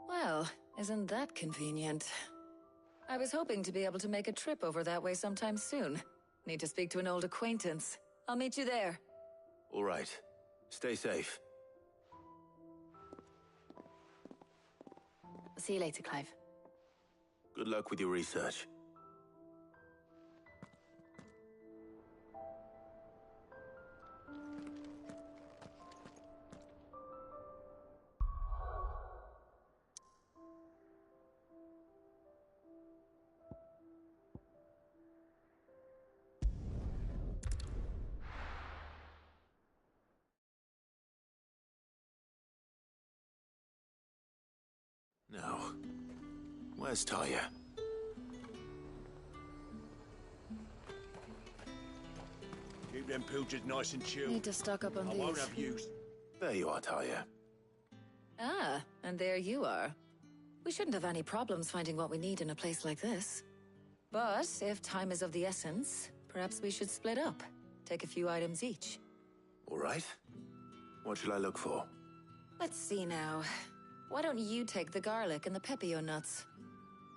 Well, isn't that convenient? I was hoping to be able to make a trip over that way sometime soon. Need to speak to an old acquaintance. I'll meet you there. All right. Stay safe. I'll see you later, Clive. Good luck with your research. Now, where's Talia? Keep them pilchards nice and chilled. Need to stock up on I these. won't have use. There you are, Talia. Ah, and there you are. We shouldn't have any problems finding what we need in a place like this. But if time is of the essence, perhaps we should split up. Take a few items each. All right. What should I look for? Let's see now. Why don't you take the garlic and the pepio nuts?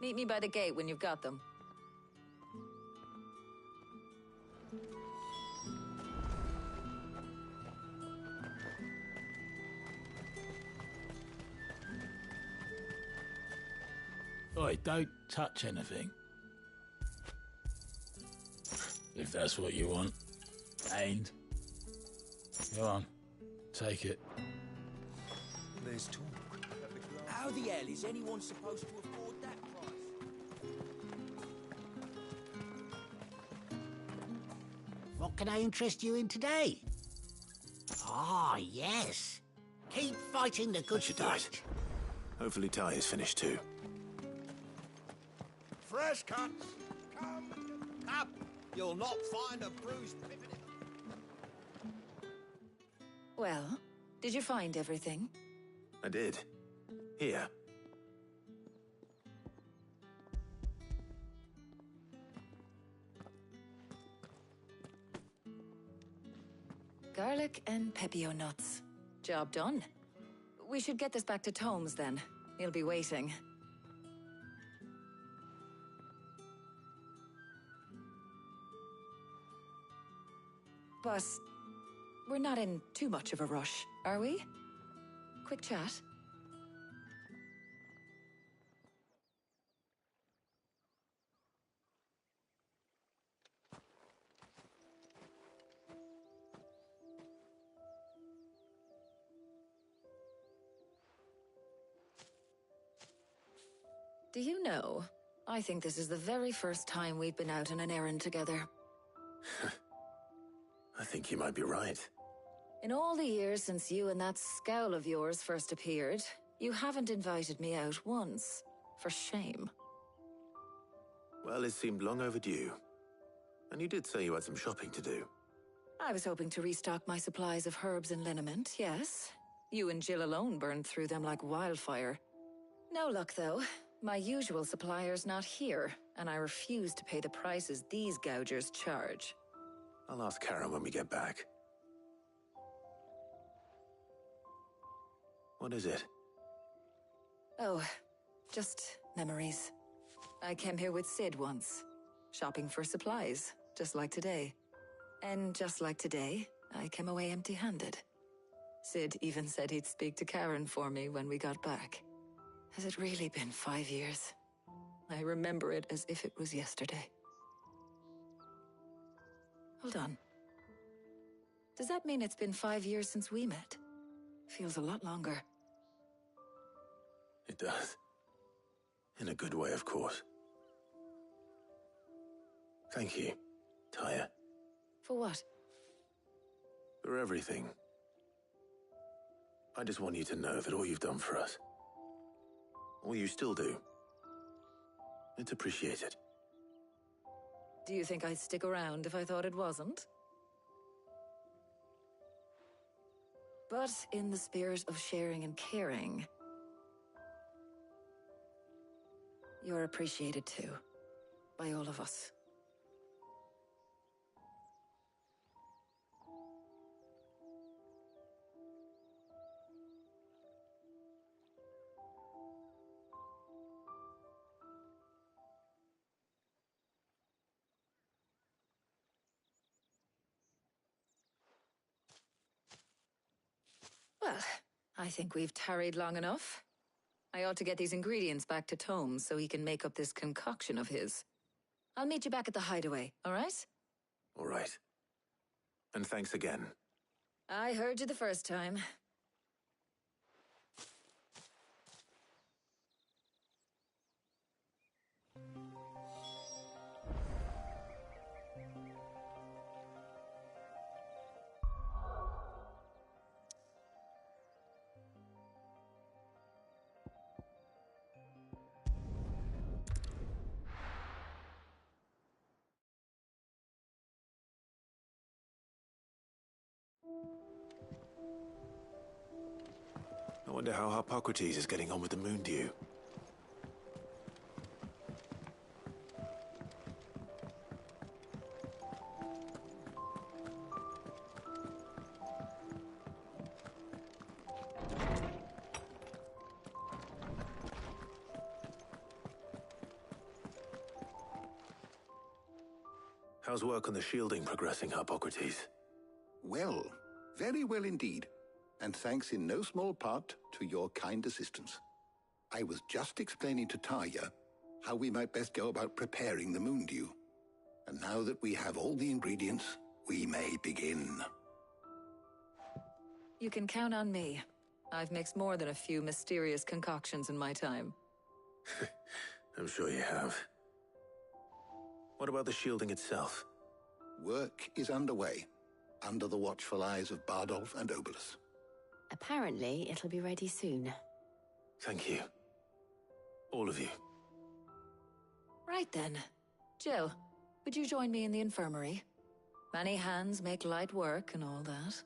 Meet me by the gate when you've got them. Oi, don't touch anything. If that's what you want. And go on, take it. There's talk. How the hell is anyone supposed to afford that price? What can I interest you in today? Ah, yes. Keep fighting the good fight. Hopefully Talia's finished too. Fresh cuts. Come up. You'll not find a bruised pippin. Well, did you find everything? I did. Here. Garlic and pepio nuts. Job done. We should get this back to Tomes then. He'll be waiting. But we're not in too much of a rush, are we? Quick chat. Do you know, I think this is the very first time we've been out on an errand together. I think you might be right. In all the years since you and that scowl of yours first appeared, you haven't invited me out once. For shame. Well, it seemed long overdue. And you did say you had some shopping to do. I was hoping to restock my supplies of herbs and liniment, yes. You and Jill alone burned through them like wildfire. No luck, though. My usual supplier's not here, and I refuse to pay the prices these gougers charge. I'll ask Karen when we get back. What is it? Oh, just memories. I came here with Sid once, shopping for supplies, just like today. And just like today, I came away empty-handed. Sid even said he'd speak to Karen for me when we got back. Has it really been 5 years? I remember it as if it was yesterday. Hold on. Does that mean it's been 5 years since we met? Feels a lot longer. It does. In a good way, of course. Thank you, Tyre. For what? For everything. I just want you to know that all you've done for us, all you still do, it's appreciated. Do you think I'd stick around if I thought it wasn't? But in the spirit of sharing and caring, you're appreciated too, by all of us. Well, I think we've tarried long enough. I ought to get these ingredients back to Tomes so he can make up this concoction of his. I'll meet you back at the hideaway, all right? All right. And thanks again. I heard you the first time. I wonder how Harpocrates is getting on with the Moondew. How's work on the shielding progressing, Harpocrates? Well, very well indeed. And thanks in no small part to your kind assistance. I was just explaining to Tarja how we might best go about preparing the Moondew. And now that we have all the ingredients, we may begin. You can count on me. I've mixed more than a few mysterious concoctions in my time. I'm sure you have. What about the shielding itself? Work is underway, under the watchful eyes of Bardolph and Obolus. Apparently, it'll be ready soon. Thank you. All of you. Right then. Jill, would you join me in the infirmary? Many hands make light work and all that.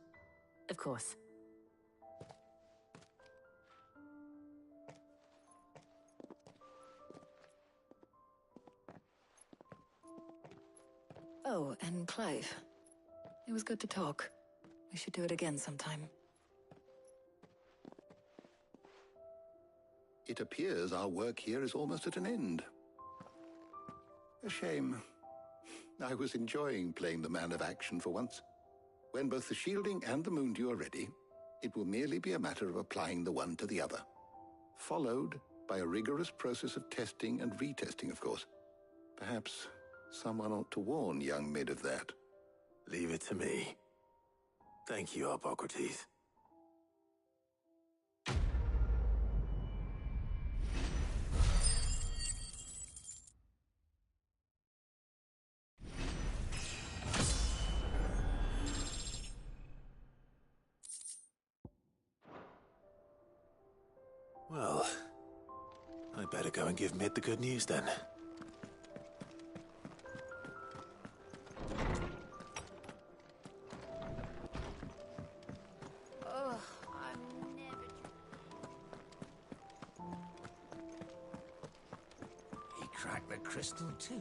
Of course. Oh, and Clive. It was good to talk. We should do it again sometime. It appears our work here is almost at an end. A shame. I was enjoying playing the man of action for once. When both the shielding and the Moondew are ready, it will merely be a matter of applying the one to the other. Followed by a rigorous process of testing and retesting, of course. Perhaps someone ought to warn young Mid of that. Leave it to me. Thank you, Hippocrates. Well, I better go and give Mid the good news then. Oh, I'm never... He cracked the crystal too.